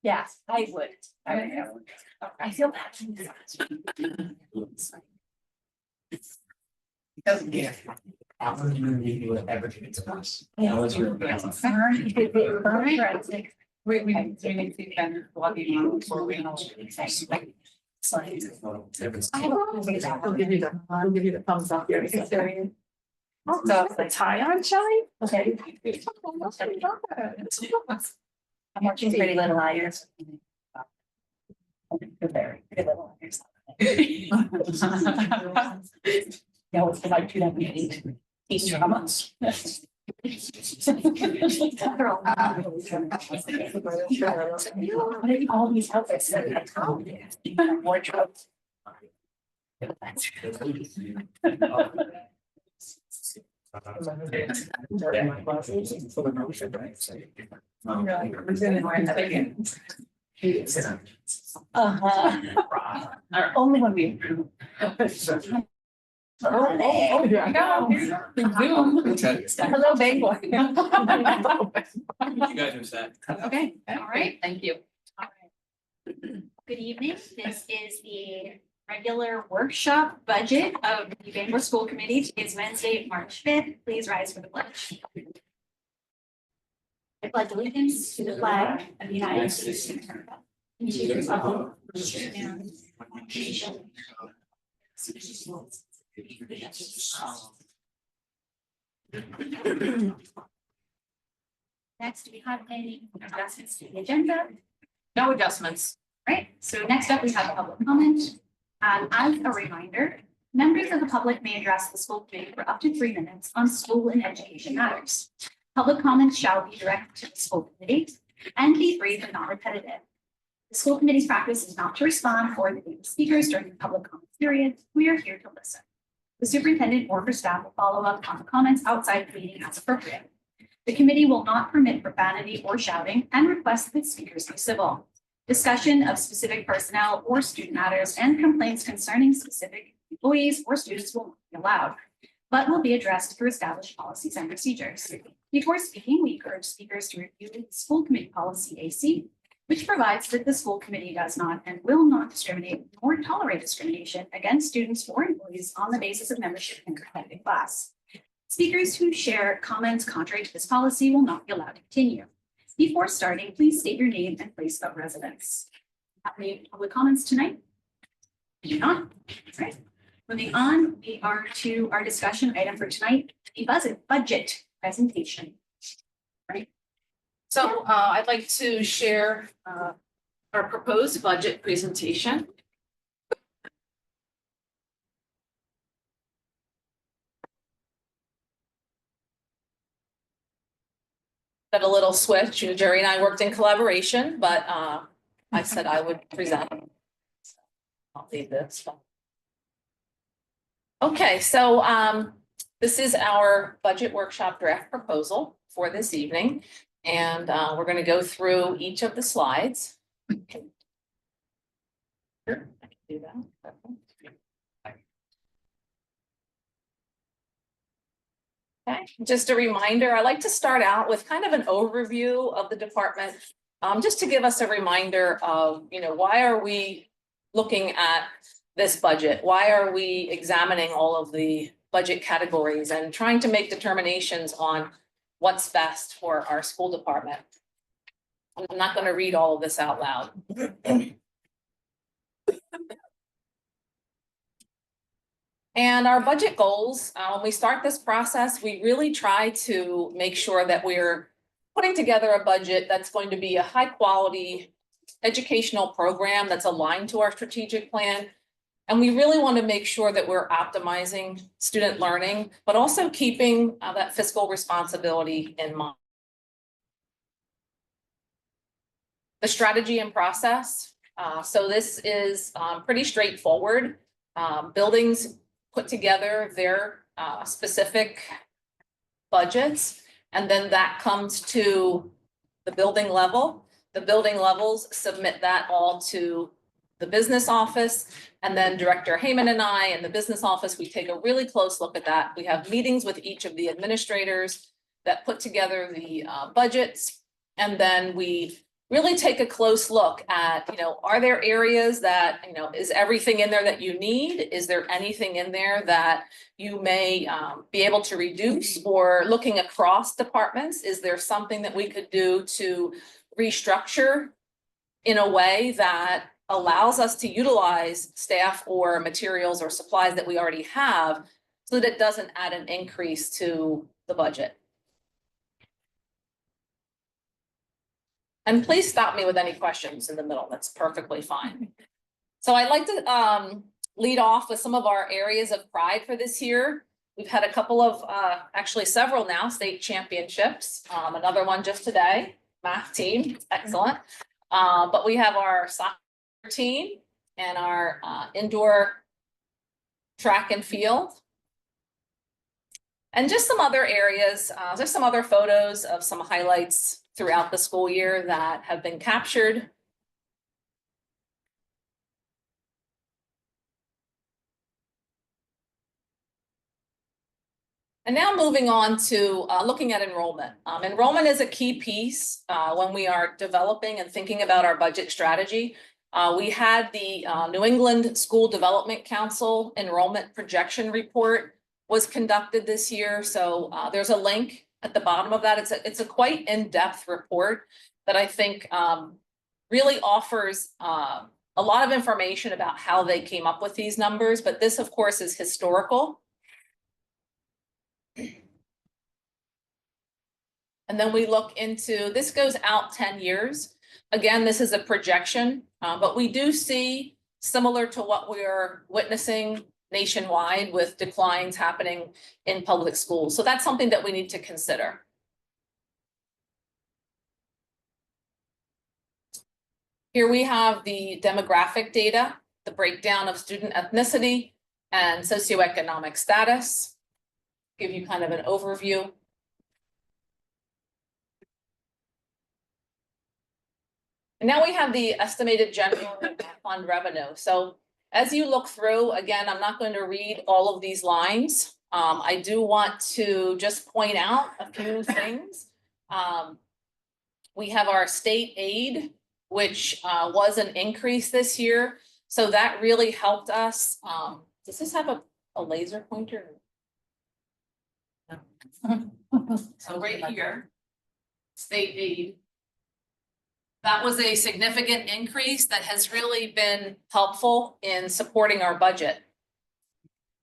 Yes, I would. I feel bad. Yeah. We need to kind of lobby before we know. I'll give you the thumbs up here. So the tie on, Shelley? Okay. I'm watching Pretty Little Liars. Very Pretty Little Liars. Yeah, it's like 2008. These dramas. All these outfits that I wardrobe. Only when we improve. Oh, here we go. Zoom. Hello, Bangor. You guys are set. Okay, all right, thank you. Good evening. This is the regular workshop budget of the Bangor School Committee. Today is Wednesday, March 5th. Please rise for the pledge. I pledge allegiance to the flag of the United States of America and to the republic for which it stands, one nation. Next, do we have any adjustments to the agenda? No adjustments. Right, so next up, we have public comment. As a reminder, members of the public may address the school committee for up to 3 minutes on school and education matters. Public comments shall be directed to the school committee and be brief and not repetitive. The school committee's practice is not to respond or the speakers during the public comment period. We are here to listen. The superintendent or her staff will follow up on the comments outside the meeting as appropriate. The committee will not permit profanity or shouting and request that speakers be civil. Discussion of specific personnel or student matters and complaints concerning specific employees or students will not be allowed, but will be addressed through established policies and procedures. Before speaking, we encourage speakers to review the school committee policy AC, which provides that the school committee does not and will not discriminate or tolerate discrimination against students or employees on the basis of membership in a competitive class. Speakers who share comments contrary to this policy will not be allowed to continue. Before starting, please state your name and place of residence. Have any public comments tonight? Do not. All right. Moving on, we are to our discussion item for tonight, the budget presentation. So I'd like to share our proposed budget presentation. Got a little switch. Jerry and I worked in collaboration, but I said I would present. I'll leave this. Okay, so this is our budget workshop draft proposal for this evening. And we're going to go through each of the slides. Sure, I can do that. Okay, just a reminder, I like to start out with kind of an overview of the department, just to give us a reminder of, why are we looking at this budget? Why are we examining all of the budget categories and trying to make determinations on what's best for our school department? I'm not going to read all of this out loud. And our budget goals, when we start this process, we really try to make sure that we're putting together a budget that's going to be a high quality educational program that's aligned to our strategic plan. And we really want to make sure that we're optimizing student learning, but also keeping that fiscal responsibility in mind. The strategy and process. So this is pretty straightforward. Buildings put together their specific budgets, and then that comes to the building level. The building levels submit that all to the business office, and then Director Heyman and I in the business office, we take a really close look at that. We have meetings with each of the administrators that put together the budgets, and then we really take a close look at, are there areas that, is everything in there that you need? Is there anything in there that you may be able to reduce? Or looking across departments, is there something that we could do to restructure in a way that allows us to utilize staff or materials or supplies that we already have so that it doesn't add an increase to the budget? And please stop me with any questions in the middle. That's perfectly fine. So I'd like to lead off with some of our areas of pride for this year. We've had a couple of, actually several now, state championships. Another one just today, math team, excellent. But we have our soccer team and our indoor track and field. And just some other areas, there's some other photos of some highlights throughout the school year that have been captured. And now moving on to looking at enrollment. Enrollment is a key piece when we are developing and thinking about our budget strategy. We had the New England School Development Council enrollment projection report was conducted this year. So there's a link at the bottom of that. It's a quite in-depth report that I think really offers a lot of information about how they came up with these numbers. But this, of course, is historical. And then we look into, this goes out 10 years. Again, this is a projection, but we do see, similar to what we're witnessing nationwide, with declines happening in public schools. So that's something that we need to consider. Here we have the demographic data, the breakdown of student ethnicity and socioeconomic status. Give you kind of an overview. And now we have the estimated general fund revenue. So as you look through, again, I'm not going to read all of these lines. I do want to just point out a few things. We have our state aid, which was an increase this year. So that really helped us. Does this have a laser pointer? No. So right here, state aid. That was a significant increase that has really been helpful in supporting our budget.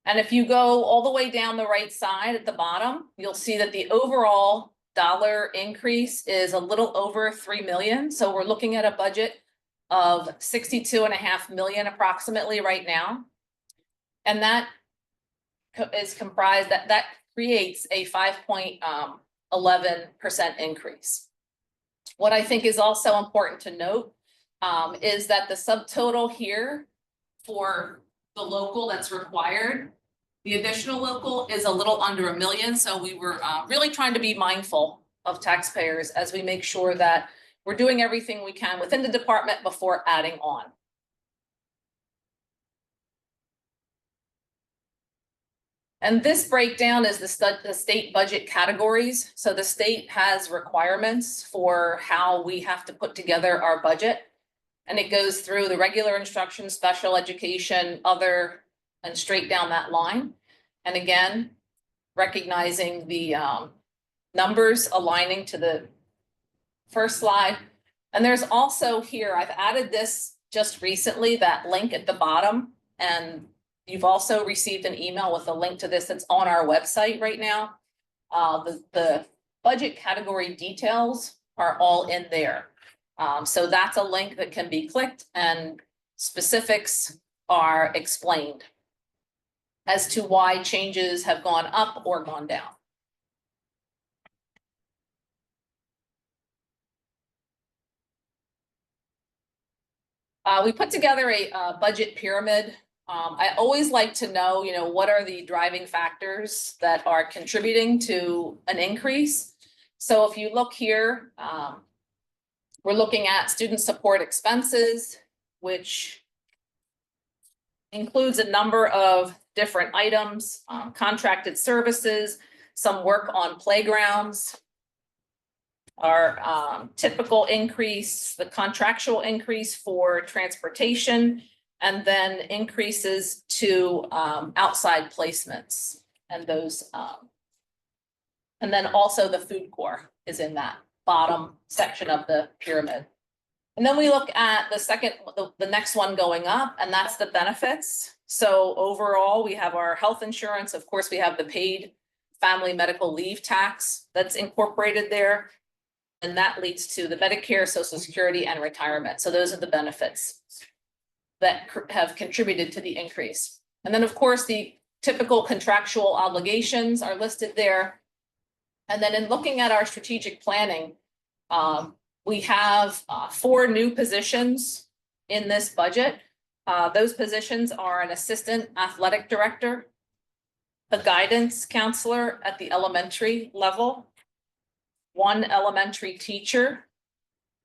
And if you go all the way down the right side at the bottom, you'll see that the overall dollar increase is a little over 3 million. So we're looking at a budget of 62.5 million approximately right now. And that is comprised, that creates a 5.11% increase. What I think is also important to note is that the subtotal here for the local that's required, the additional local is a little under 1 million. So we were really trying to be mindful of taxpayers as we make sure that we're doing everything we can within the department before adding on. And this breakdown is the state budget categories. So the state has requirements for how we have to put together our budget. And it goes through the regular instruction, special education, other, and straight down that line. And again, recognizing the numbers aligning to the first slide. And there's also here, I've added this just recently, that link at the bottom. And you've also received an email with a link to this that's on our website right now. The budget category details are all in there. So that's a link that can be clicked and specifics are explained as to why changes have gone up or gone down. We put together a budget pyramid. I always like to know, what are the driving factors that are contributing to an increase. So if you look here, we're looking at student support expenses, which includes a number of different items, contracted services, some work on playgrounds. our typical increase, the contractual increase for transportation, and then increases to outside placements and those. And then also the food core is in that bottom section of the pyramid. And then we look at the second, the next one going up, and that's the benefits. So overall, we have our health insurance. Of course, we have the paid family medical leave tax that's incorporated there. And that leads to the Medicare, Social Security, and retirement. So those are the benefits that have contributed to the increase. And then, of course, the typical contractual obligations are listed there. And then in looking at our strategic planning, we have 4 new positions in this budget. Those positions are an assistant athletic director, a guidance counselor at the elementary level, 1 elementary teacher,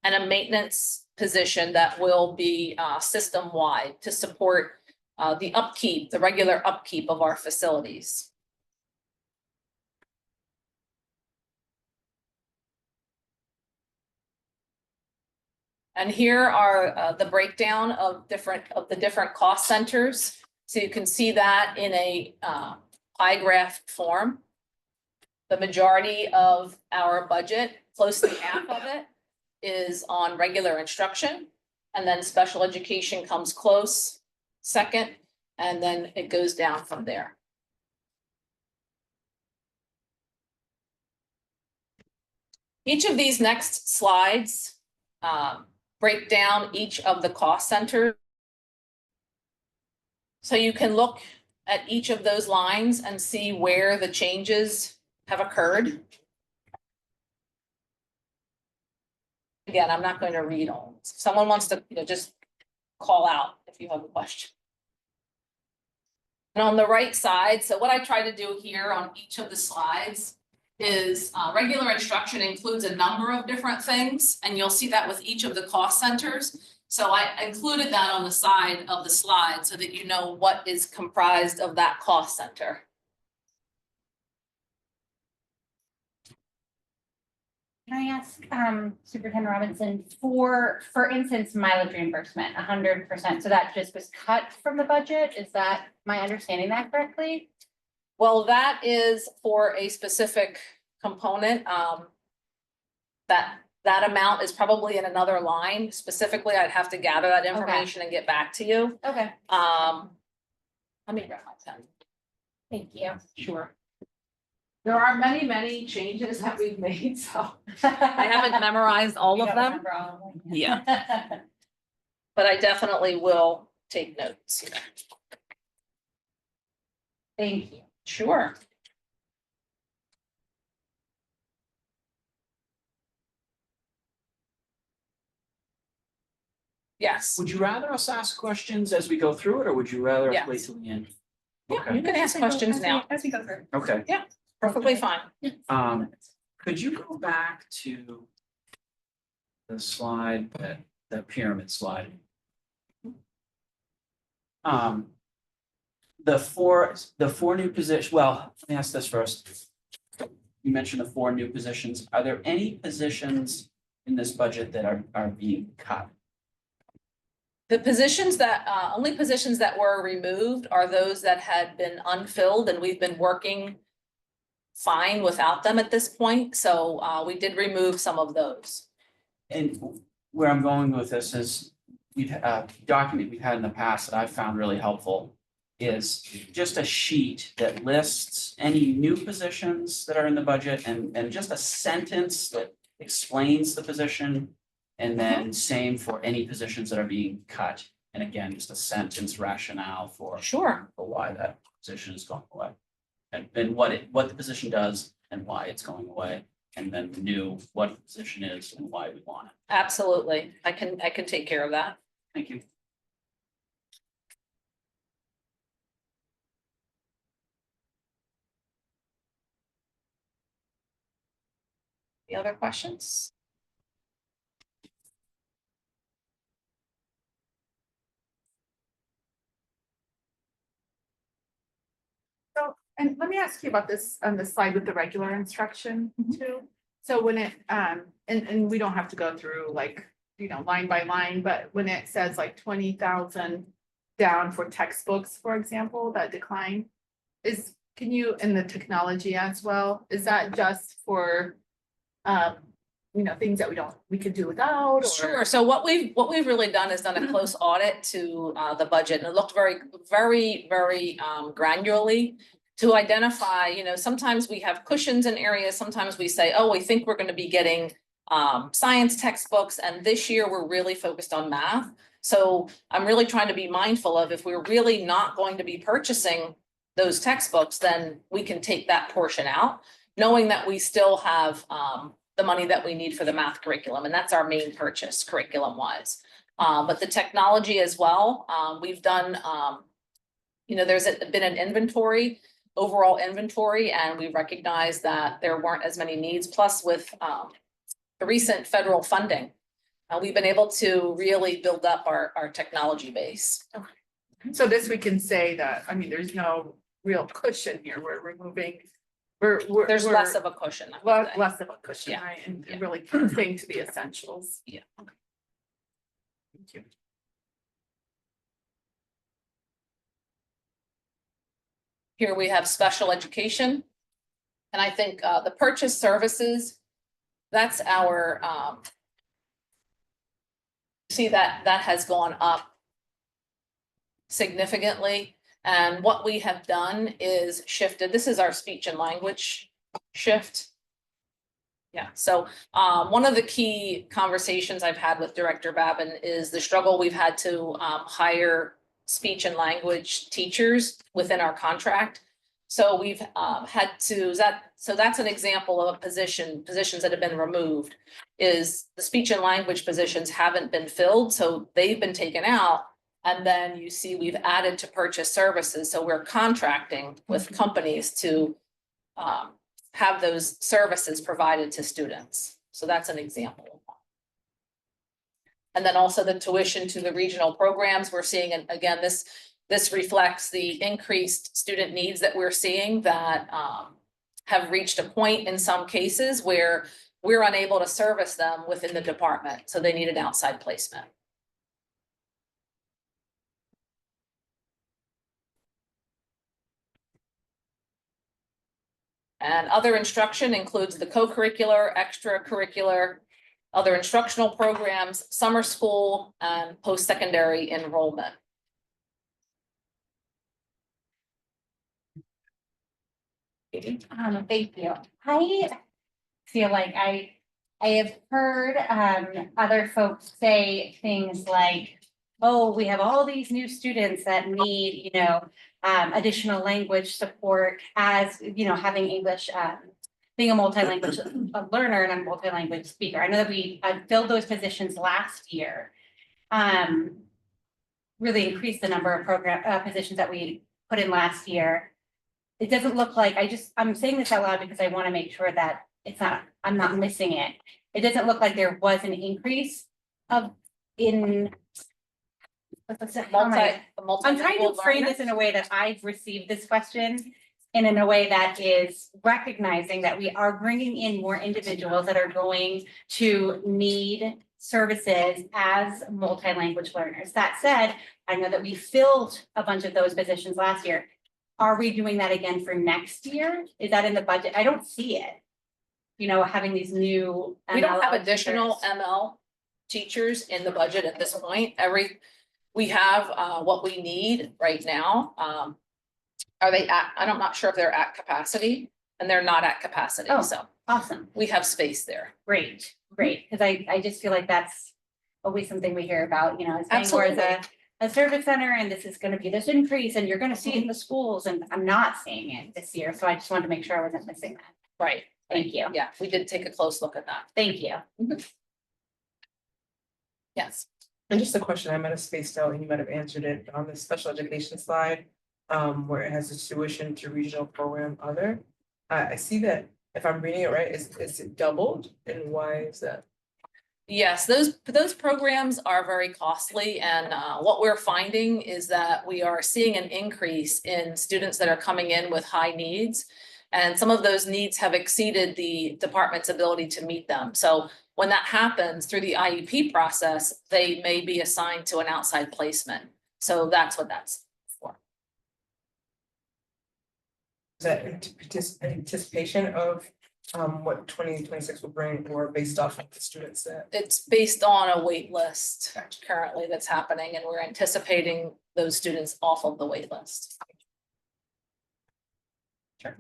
and a maintenance position that will be system-wide to support the upkeep, the regular upkeep of our facilities. And here are the breakdown of the different cost centers. So you can see that in a pie graph form. The majority of our budget, close to half of it, is on regular instruction. And then special education comes close second, and then it goes down from there. Each of these next slides break down each of the cost centers. So you can look at each of those lines and see where the changes have occurred. Again, I'm not going to read all. If someone wants to, just call out if you have a question. And on the right side, so what I try to do here on each of the slides is regular instruction includes a number of different things, and you'll see that with each of the cost centers. So I included that on the side of the slide so that you know what is comprised of that cost center. Can I ask Superintendent Robinson, for instance, mileage reimbursement, 100%, so that just was cut from the budget? Is that, am I understanding that correctly? Well, that is for a specific component. That amount is probably in another line. Specifically, I'd have to gather that information and get back to you. Okay. Let me grab my pen. Thank you. Sure. There are many, many changes that we've made, so. I haven't memorized all You of don't them, remember all of them? Yeah. but I definitely will take notes here. Thank you. Sure. Yes. Would you rather us ask questions as we go through it, or would you rather us Yes. wait till the end? Yeah, Okay. you can ask questions now. As we go through. Okay, Perfectly fine. could you go back to the slide, the pyramid slide? The four new positions, well, let me ask this first. You mentioned the 4 new positions. Are there any positions in this budget that are being cut? The positions that, only positions that were removed are those that had been unfilled, and we've been working fine without them at this point. So we did remove some of those. And where I'm going with this is, we've document we've had in the past that I've found really helpful is just a sheet that lists any new positions that are in the budget and just a sentence that explains the position. And then same for any positions that are being cut. And again, just a sentence rationale for Sure. why that position is going away. And what the position does and why it's going away. And then new, what the position is and why we want it. Absolutely. I can take care of that. Thank you. Any other questions? So, and let me ask you about this on the slide with the regular instruction too. So when it, and we don't have to go through like, line by line, but when it says like 20,000 down for textbooks, for example, that decline can you, in the technology as well, is that just for, things that we could do without or? Sure, so what we've really done is done a close audit to the budget, and it looked very granularly to identify, sometimes we have cushions in areas, sometimes we say, oh, we think we're gonna be getting science textbooks, and this year we're really focused on math. So I'm really trying to be mindful of, if we're really not going to be purchasing those textbooks, then we can take that portion out, knowing that we still have the money that we need for the math curriculum, and that's our main purchase curriculum wise. But the technology as well, we've done, there's been an inventory, overall inventory, and we recognize that there weren't as many needs. Plus with the recent federal funding, we've been able to really build up our technology base. So this we can say that, there's no real cushion here. We're removing, There's less of a cushion. I would say. less of a cushion, Yeah. right? And Yeah. really staying to the essentials. Yeah. Okay. Thank you. Here we have special education. And I think the purchase services, that's our, see that has gone up significantly. And what we have done is shifted, this is our speech and language shift. Yeah, so one of the key conversations I've had with Director Babin is the struggle we've had to hire speech and language teachers within our contract. So we've had to, so that's an example of a positions that have been removed, is the speech and language positions haven't been filled, so they've been taken out. And then you see we've added to purchase services, so we're contracting with companies to have those services provided to students. So that's an example. And then also the tuition to the regional programs we're seeing, and again, this reflects the increased student needs that we're seeing that have reached a point in some cases where we're unable to service them within the department, so they need an outside placement. And other instruction includes the co-curricular, extracurricular, other instructional programs, summer school, and post-secondary enrollment. Thank you. I feel like I have heard other folks say things like, oh, we have all these new students that need, additional language support as, having English, being a multi-language learner and a multi-language speaker. I know that we filled those positions last year. Really increased the number of positions that we put in last year. It doesn't look like, I'm saying this out loud because I want to make sure that I'm not missing it. It doesn't look like there was an increase I'm trying to frame this in a way that I've received this question and in a way that is recognizing that we are bringing in more individuals that are going to need services as multi-language learners. That said, I know that we filled a bunch of those positions last year. Are we doing that again for next year? Is that in the budget? I don't see it. Having these new. We don't have ML additional teachers. ML teachers in the budget at this point. We have what we need right now. Are they I'm not sure if they're at capacity, and they're not at capacity, Oh. so Awesome. we have space there. Great. Because I just feel like that's always something we hear about, as Bangor is a service center, and this is gonna be this increase, and you're gonna see it in the schools, and I'm not seeing it this year, so I just wanted to make sure I wasn't missing that. Right. Thank you. Yeah, we did take a close look at that. Thank you. Yes. And just a question I might have spaced out and you might have answered it on the special education slide, where it has a tuition to regional program other. I see that, if I'm reading it right, is it doubled, and why is that? Yes, those programs are very costly, and what we're finding is that we are seeing an increase in students that are coming in with high needs. And some of those needs have exceeded the department's ability to meet them. So When that happens through the IEP process, they may be assigned to an outside placement. So that's what that's for. Is that anticipation of what 2026 will bring, or based off of the students that? It's based on a wait list currently that's happening, and we're anticipating those students off of the wait list. Sure.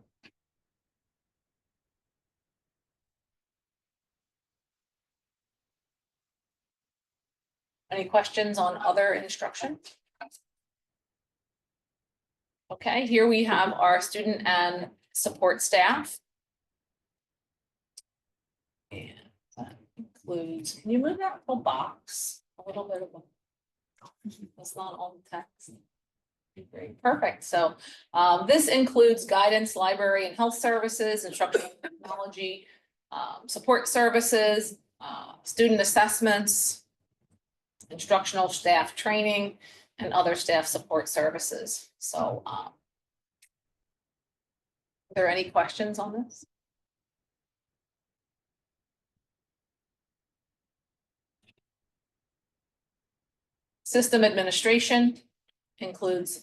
Any questions on other instruction? Okay, here we have our student and support staff. And that includes, can you move that whole box a little bit? That's not all the text. Great, perfect. So this includes guidance, library and health services, instructional technology, support services, student assessments, instructional staff training, and other staff support services. So are there any questions on this? System administration includes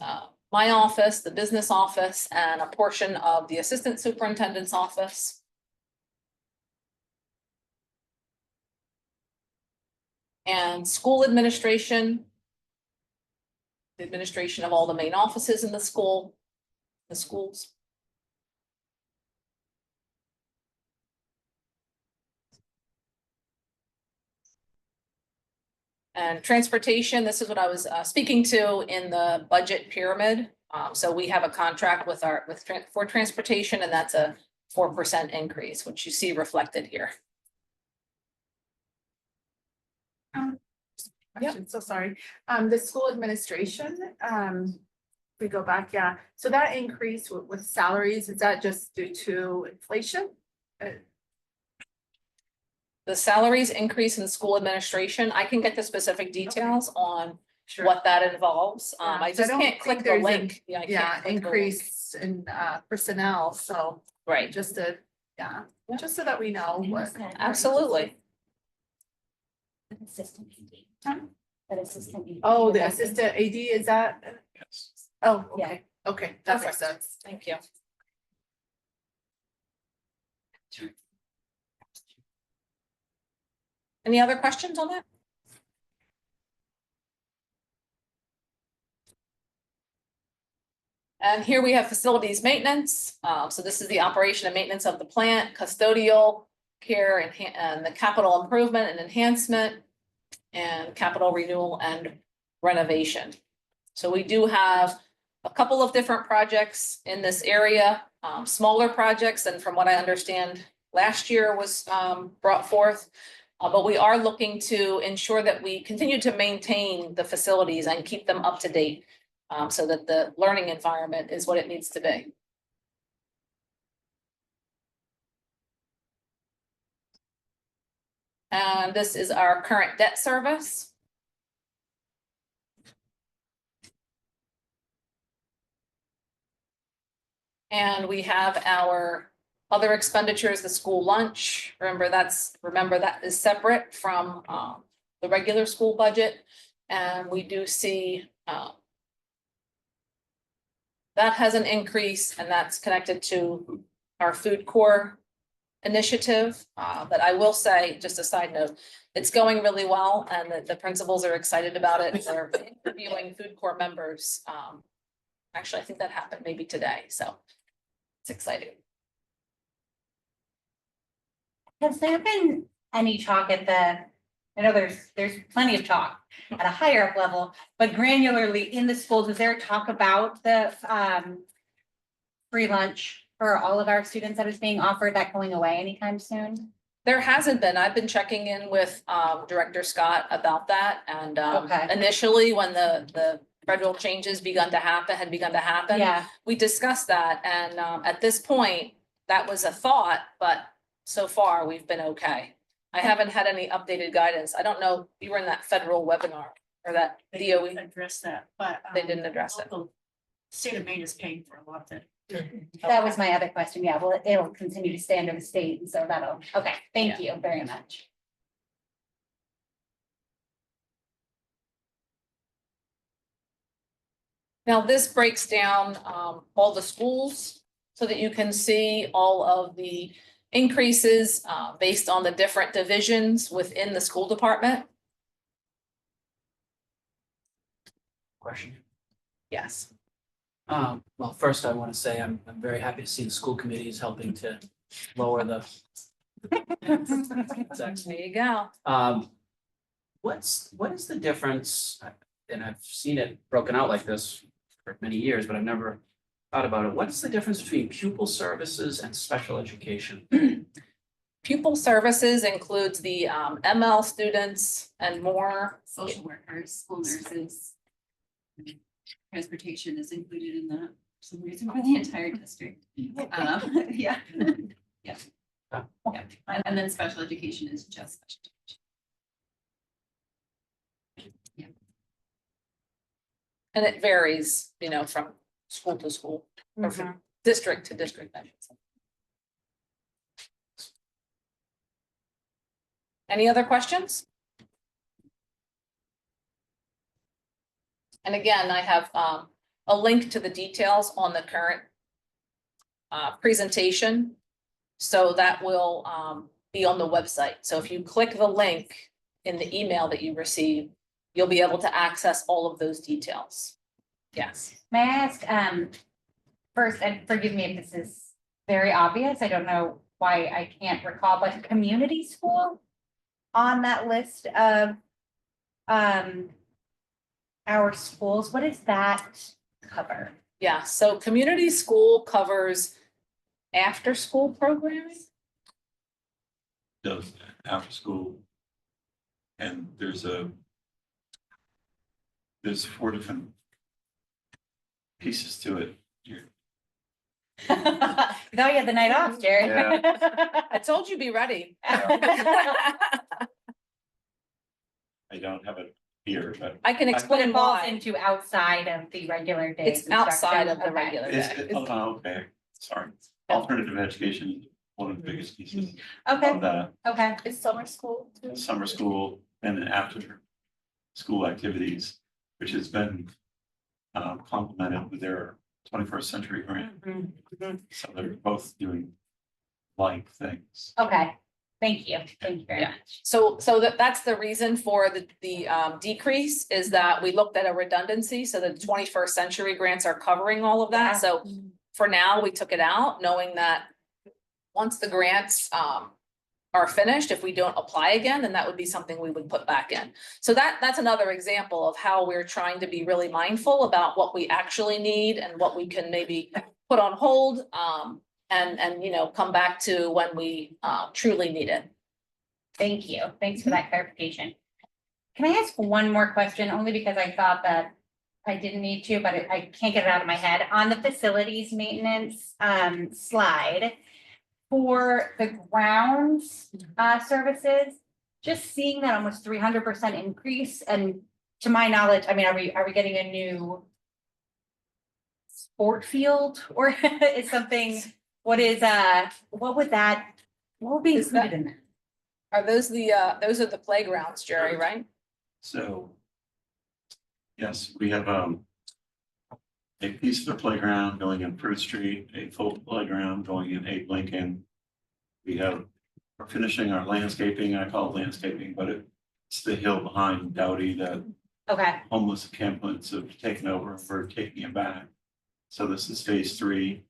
my office, the business office, and a portion of the assistant superintendent's office. And school administration, the administration of all the main offices in the schools. And transportation, this is what I was speaking to in the budget pyramid. So we have a contract with for transportation, and that's a 4% increase, which you see reflected here. Question, so sorry. The school administration, we go back, yeah. So that increase with salaries, is that just due to inflation? The salaries increase in school administration, I can get the specific details on Sure. what that involves. I Yeah, just don't can't click think the there's a- link. I can't Yeah, click the link. increase in personnel, so Right, just to, yeah, Yeah. just so that we know what. absolutely. Assistant AD. That assistant AD. Oh, the assistant AD, is that? Yes. Oh, Yeah. okay, okay, that makes Perfect. sense. Thank you. Any other questions on that? And here we have facilities maintenance. So this is the operation and maintenance of the plant, custodial care, and the capital improvement and enhancement, and capital renewal and renovation. So we do have a couple of different projects in this area, smaller projects, and from what I understand, last year was brought forth. But we are looking to ensure that we continue to maintain the facilities and keep them up to date, so that the learning environment is what it needs to be. And this is our current debt service. And we have our other expenditures, the school lunch. Remember that is separate from the regular school budget. And we do see that has an increase, and that's connected to our food core initiative. But I will say, just a side note, it's going really well, and the principals are excited about it. They're interviewing food core members. Actually, I think that happened maybe today, so it's exciting. Has there been any talk at I know there's plenty of talk at a higher up level, but granularly in the schools, is there talk about the free lunch for all of our students that is being offered, that going away anytime soon? There hasn't been. I've been checking in with Director Scott about that, and Okay. initially when the federal changes had begun to happen. Yeah, We discussed that, and at this point, that was a thought, but so far we've been okay. I haven't had any updated guidance. I don't know, you were in that federal webinar or that DOE. Address that, but. They didn't address it. The state of Maine is paying for a lot of it. that was my other question. Yeah, well, it'll continue to stay under the state, and so that'll, okay, thank you very much. Now, this breaks down all the schools so that you can see all of the increases based on the different divisions within the school department. Question. Yes. Well, first I want to say I'm very happy to see the school committee is helping to lower the. There you go. What is the difference? And I've seen it broken out like this for many years, but I've never thought about it. What is the difference between pupil services and special education? Pupil services includes the ML students and more. Social workers, school nurses. Transportation is included in that, for some reason for the entire district. Yeah. Yeah. Yeah, and then special education is just special education. And it varies, you know, from school to school or from district to district, I should say. Any other questions? And again, I have a link to the details on the current presentation. So that will be on the website. So if you click the link in the email that you receive, you'll be able to access all of those details. Yes. May I ask, first, and forgive me if this is very obvious, I don't know why I can't recall, but community school on that list of our schools, what does that cover? Yeah, so community school covers after-school programming. Does after school. And there's 4 different pieces to it. You thought you had the night off, Jerry. I told you be ready. I don't have it here, but I can But explain it falls why. into outside of the regular days. It's outside of the Okay. regular is day. it, okay, sorry. Alternative education, one of the biggest pieces Okay, of that, okay, Is summer school too? summer school and then after school activities, which has been complemented with their 21st century grant. So they're both doing like things. okay. Thank you very Yeah. much. So that's the reason for the decrease is that we looked at a redundancy, so the 21st century grants are covering all of that. Yeah. So for now, we took it out, knowing that once the grants are finished, if we don't apply again, then that would be something we would put back in. So that's another example of how we're trying to be really mindful about what we actually need and what we can maybe put on hold and you know, come back to when we truly need it. Thank you. Thanks for that clarification. Can I ask one more question, only because I thought that I didn't need to, but I can't get it out of my head. On the facilities maintenance slide, for the grounds services, just seeing that almost 300% increase, and to my knowledge, I mean, are we getting a new sport field or is something, what would be Is that- included in that? Are those those are the playgrounds, Jerry, right? So. Yes, we have a piece of the playground going in Fruit Street, a full playground going in 8 Lincoln. We're finishing our landscaping, I call it landscaping, but it's the hill behind Dowdy that Okay, homeless encampments have taken over, and we're taking it back. So this is phase 3.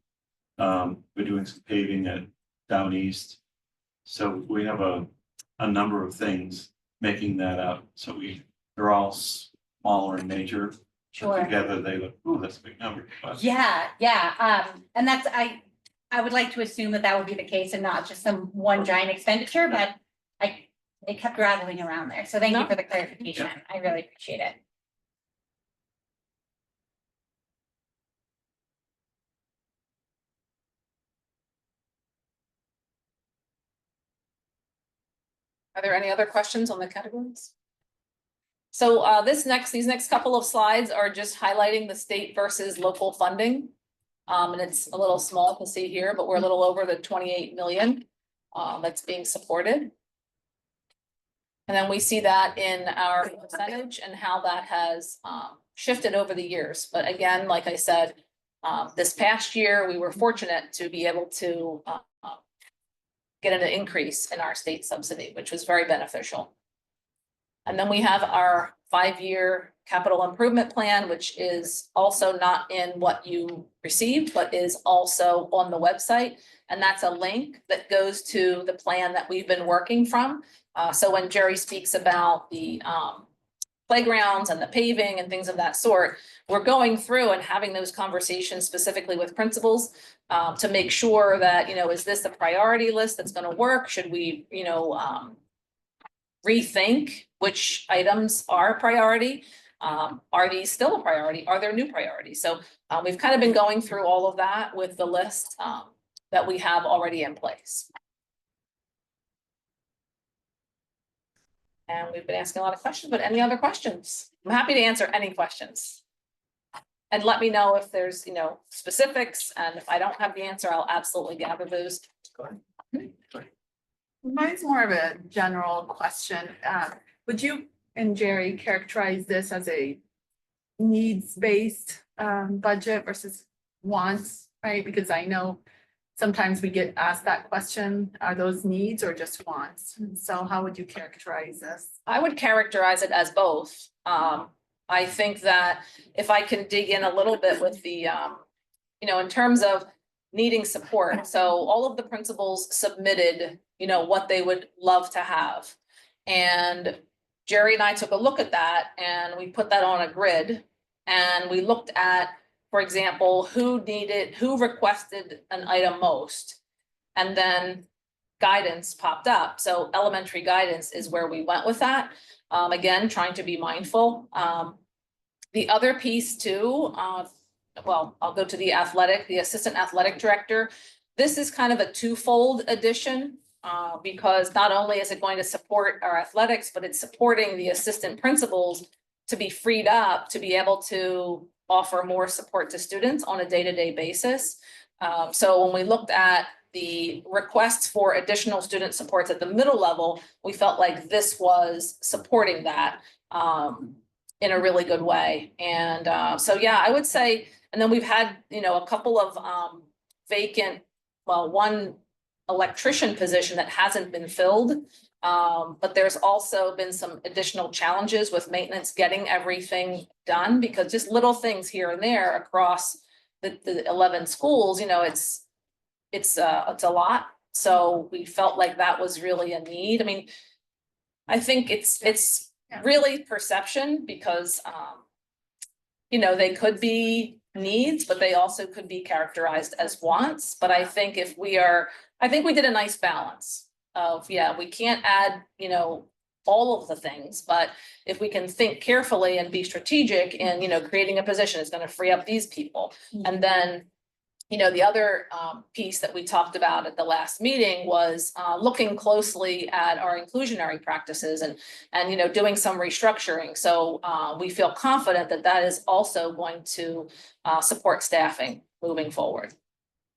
We're doing some paving at Down East. So we have a number of things making that up. So they're all smaller in nature. But sure. together they look, ooh, that's a big number. But Yeah, and that's, I would like to assume that would be the case and not just some one giant expenditure, but it kept rattling around there. So thank you No. for the clarification. I really appreciate it. Are there any other questions on the categories? So these next couple of slides are just highlighting the state versus local funding. And it's a little small to see here, but we're a little over the 28 million that's being supported. And then we see that in our percentage and how that has shifted over the years, but again, like I said, this past year, we were fortunate to be able to get an increase in our state subsidy, which was very beneficial. And then we have our 5-year capital improvement plan, which is also not in what you received, but is also on the website. And that's a link that goes to the plan that we've been working from. So when Jerry speaks about the playgrounds and the paving and things of that sort, we're going through and having those conversations specifically with principals to make sure that, is this a priority list that's going to work? Should we, rethink which items are a priority? Are these still a priority? Are there new priorities? So we've kind of been going through all of that with the list that we have already in place. And we've been asking a lot of questions, but any other questions? I'm happy to answer any questions. And let me know if there's, specifics, and if I don't have the answer, I'll absolutely gather those. Go ahead. Mine's more of a general question. Would you and Jerry characterize this as a needs-based budget versus wants, right? Because I know sometimes we get asked that question, are those needs or just wants? And so how would you characterize this? I would characterize it as both. I think that if I can dig in a little bit with the, in terms of needing support. So all of the principals submitted, what they would love to have. And Jerry and I took a look at that and we put that on a grid. And we looked at, for example, who requested an item most. And then guidance popped up. So elementary guidance is where we went with that. Again, trying to be mindful. The other piece too, well, I'll go to the assistant athletic director. This is kind of a twofold addition because not only is it going to support our athletics, but it's supporting the assistant principals to be freed up to be able to offer more support to students on a day-to-day basis. So when we looked at the requests for additional student supports at the middle level, we felt like this was supporting that in a really good way. And so, yeah, I would say, and then we've had, a couple of vacant, well, one electrician position that hasn't been filled. But there's also been some additional challenges with maintenance, getting everything done, because just little things here and there across the 11 schools, it's a lot. So we felt like that was really a need. I mean, I think it's really perception because, they could be needs, but they also could be characterized as wants. But I think I think we did a nice balance of, we can't add, all of the things, but if we can think carefully and be strategic in, creating a position is going to free up these people. And then, the other piece that we talked about at the last meeting was looking closely at our inclusionary practices and doing some restructuring. So we feel confident that that is also going to support staffing moving forward.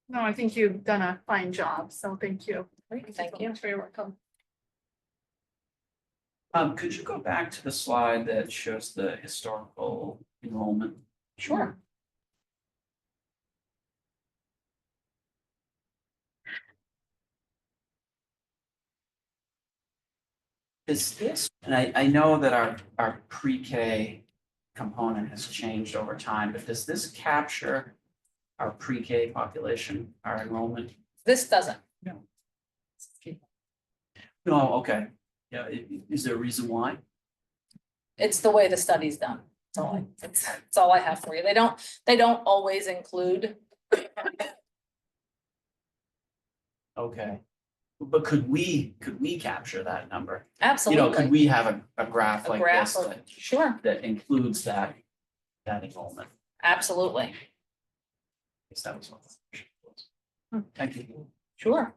No, I think you've done a fine job, so thank you. Thank you. For your work. Could you go back to the slide that shows the historical enrollment? Sure. Is this, and I know that our pre-K component has changed over time, but does this capture our pre-K population, our enrollment? This doesn't. No, okay. Yeah, is there a reason why? It's the way the study's done. That's all I have for you. They don't always include. Okay. But could we capture that number? Absolutely. Could we have a graph A like graph this of- Sure, that includes that enrollment? absolutely. I guess that was what the question was. Thank you. Sure.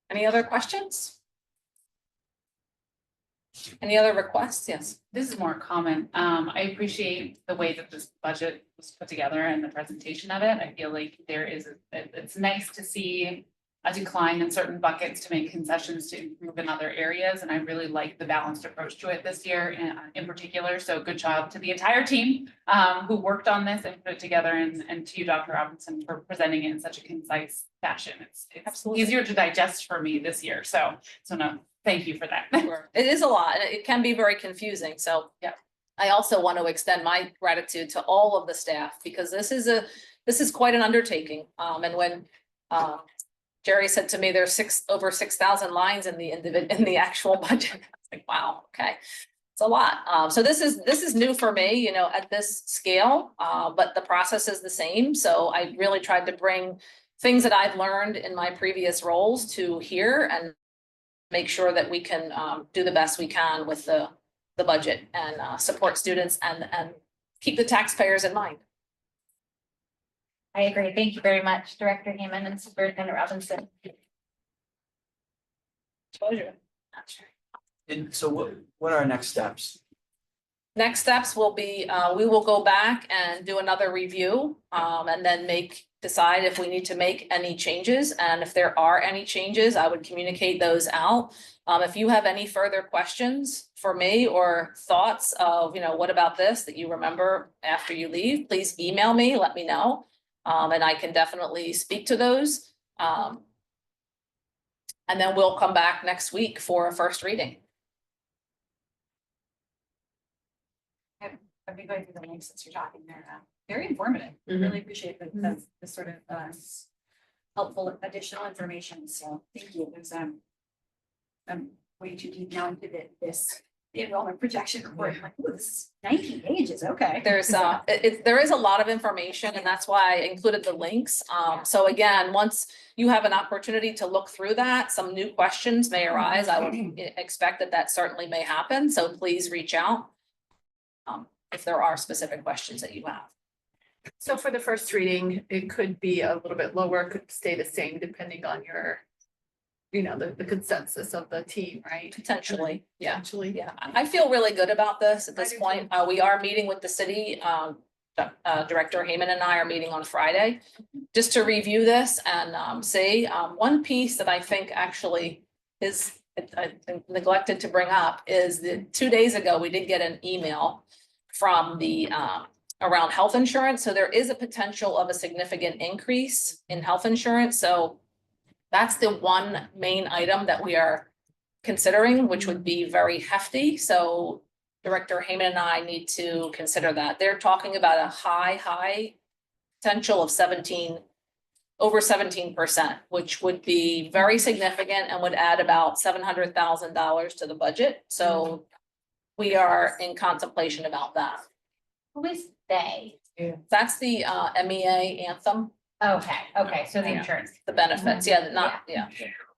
Any other questions? Any other requests? Yes. This is more common. I appreciate the way that this budget was put together and the presentation of it. I feel like it's nice to see a decline in certain buckets to make concessions to improve in other areas. And I really like the balanced approach to it this year in particular. So good job to the entire team who worked on this and put it together, and to you, Dr. Robinson, for presenting it in such a concise fashion. It's Absolutely. easier to digest for me this year. So no, thank you for that. Sure. It is a lot, and it can be very confusing, so. Yeah. I also want to extend my gratitude to all of the staff, because this is quite an undertaking, and when, Jerry said to me, there's over 6,000 lines in the actual budget, I was like, wow, okay. It's a lot, so this is new for me, you know, at this scale, but the process is the same, so I really tried to bring things that I've learned in my previous roles to here and make sure that we can do the best we can with the budget and support students and keep the taxpayers in mind. I agree. Thank you very much, Director Heyman and Superintendent Robinson. Pleasure. And so what are our next steps? Next steps will be, we will go back and do another review, and then decide if we need to make any changes. And if there are any changes, I would communicate those out. If you have any further questions for me or thoughts of, you know, what about this that you remember after you leave, please email me, let me know. And I can definitely speak to those. And then we'll come back next week for a first reading. I've been going through the links since you're talking there. Very informative. Really appreciate the sort of helpful additional information. So thank you. There's I'm way too deep now into the enrollment projection report. I'm like, ooh, this is 19 pages. Okay. There's there is a lot of information, and that's why I included the links. So again, once you have an opportunity to look through that, some new questions may arise. I would expect that certainly may happen. So please reach out if there are specific questions that you have. So for the first reading, it could be a little bit lower, could stay the same depending on your, you know, the consensus of the team, right? Potentially, yeah. Potentially. Yeah, I feel really good about this at this do point. We are meeting with the city. Director Heyman and I are meeting on Friday just to review this and see. One piece that I think actually is I neglected to bring up is that 2 days ago, we did get an email from the around health insurance. So there is a potential of a significant increase in health insurance. So that's the one main item that we are considering, which would be very hefty. So Director Heyman and I need to consider that. They're talking about a high potential of over 17%, which would be very significant and would add about $700,000 to the budget. So we are in contemplation about that. Who is they? That's the MEA Anthem, Okay, so the Yeah. insurance. the benefits. Yeah.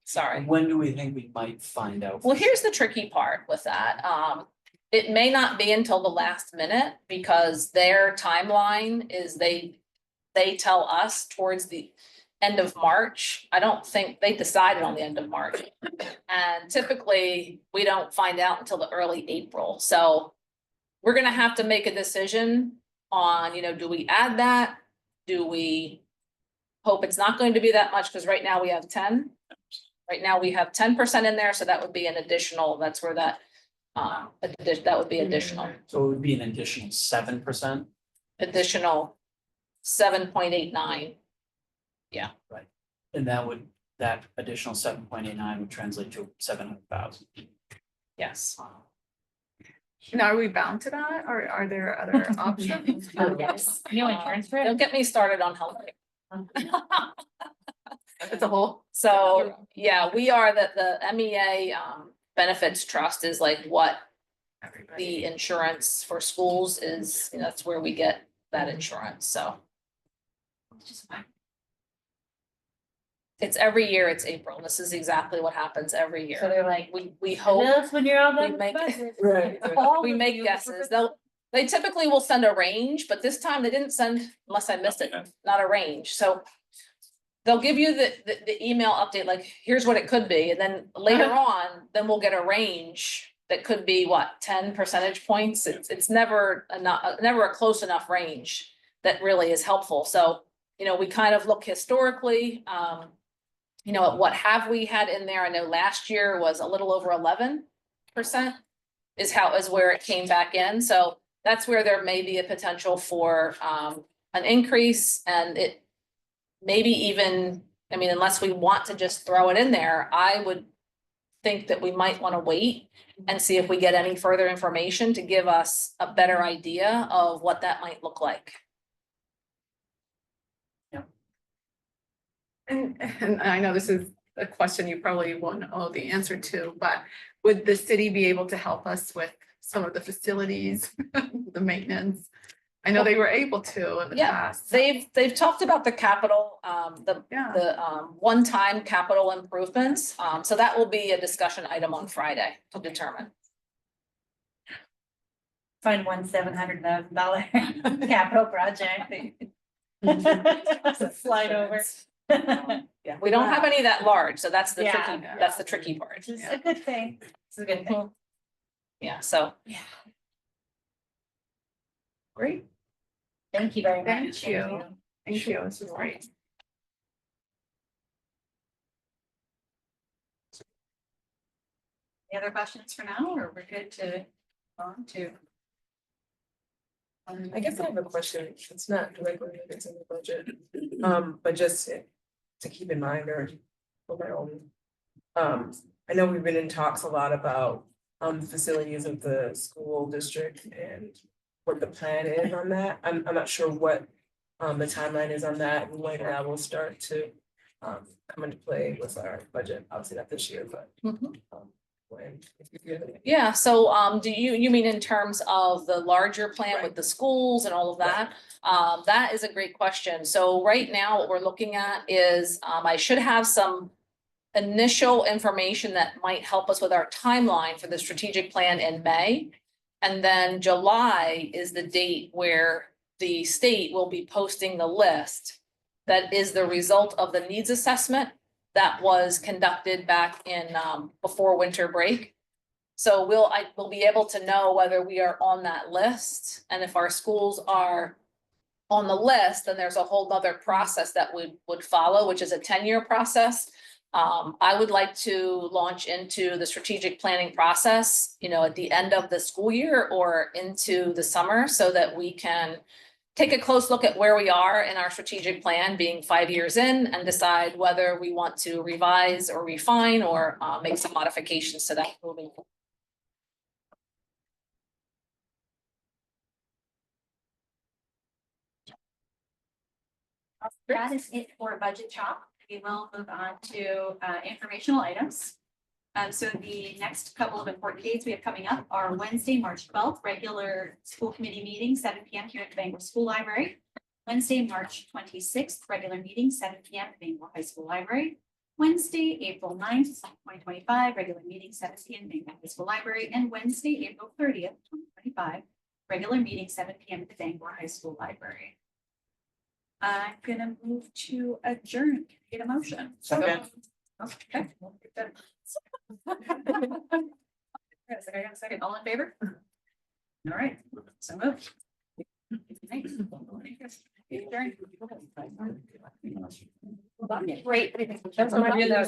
Sorry. When do we think we might find out? Well, here's the tricky part with that. It may not be until the last minute because their timeline is they tell us towards the end of March. I don't think they decided on the end of March. And typically we don't find out until the early April. So we're gonna have to make a decision on, you know, do we add that? Do we hope it's not going to be that much? Because right now we have 10. Right now we have 10% in there, so that would be an additional, that's where that would be additional, So it would be an additional 7%? additional 7.89. And that additional 7.89 would translate to 700,000. Yes. Now, are we bound to that or are there other options? Oh, yes. New insurance for it? Don't get me started on health. It's a whole. So, yeah, we are the MEA benefits trust is like what the insurance for schools is, you know, that's where we get that insurance, so. It's every year, it's April. This is exactly what happens every So year. they're like, We hope, that's when you're on we the make- budget. Right. we make guesses. They typically will send a range, but this time they didn't send, unless I missed it, not a range, so. They'll give you the email update, like, here's what it could be, and then later on, then we'll get a range that could be what, 10 percentage points? It's never a close enough range that really is helpful. So, you know, we kind of look historically, you know, what have we had in there? I know last year was a little over 11% is where it came back in. So that's where there may be a potential for an increase, and it maybe even, I mean, unless we want to just throw it in there, I would think that we might want to wait and see if we get any further information to give us a better idea of what that might look like. And I know this is a question you probably won't know the answer to, but would the city be able to help us with some of the facilities, the maintenance? I know they were able to in the Yeah, past. they've talked about the capital, Yeah. the one-time capital improvements. So that will be a discussion item on Friday to determine. Find one $700,000 capital project. Slide over. Yeah, we don't have any that large, so that's the Yeah. tricky part. Which is a good thing. It's a good thing. Yeah, so. Yeah. Great, Thank you very much. Thank you. Thank you, this is great. Any other questions for now, or we're good to on to? I guess I have a question. It's not directly related to the budget, but just to keep in mind or for my own. I know we've been in talks a lot about facilities of the school district and what the plan is on that. I'm not sure what the timeline is on that and when that will start to come into play with our budget. Obviously not this year, but when. If you have any- Yeah, so do you mean in terms of the larger plan with the schools and all of that? That is a great question. So right now, what we're looking at is I should have some initial information that might help us with our timeline for the strategic plan in May. And then July is the date where the state will be posting the list that is the result of the needs assessment that was conducted back in before winter break. So we'll be able to know whether we are on that list, and if our schools are on the list, then there's a whole nother process that would follow, which is a 10-year process. I would like to launch into the strategic planning process, you know, at the end of the school year or into the summer, so that we can take a close look at where we are in our strategic plan, being 5 years in, and decide whether we want to revise or refine or make some modifications to that moving forward. That is it for budget talk. We will move on to informational items. So the next couple of important dates we have coming up are Wednesday, March 12th, regular school committee meeting, 7 p.m. here at the Bangor School Library. Wednesday, March 26th, regular meeting, 7 p.m. at the Bangor High School Library. Wednesday, April 9th, 2025, regular meeting, 7 p.m. at the Bangor High School Library. And Wednesday, April 30th, 2025, regular meeting, 7 p.m. at the Bangor High School Library. I'm gonna move to adjourn. Get a motion. Second. Okay. I got a second. All in favor? All right, so moved. Thanks. Adjourn. Great. That's what I do.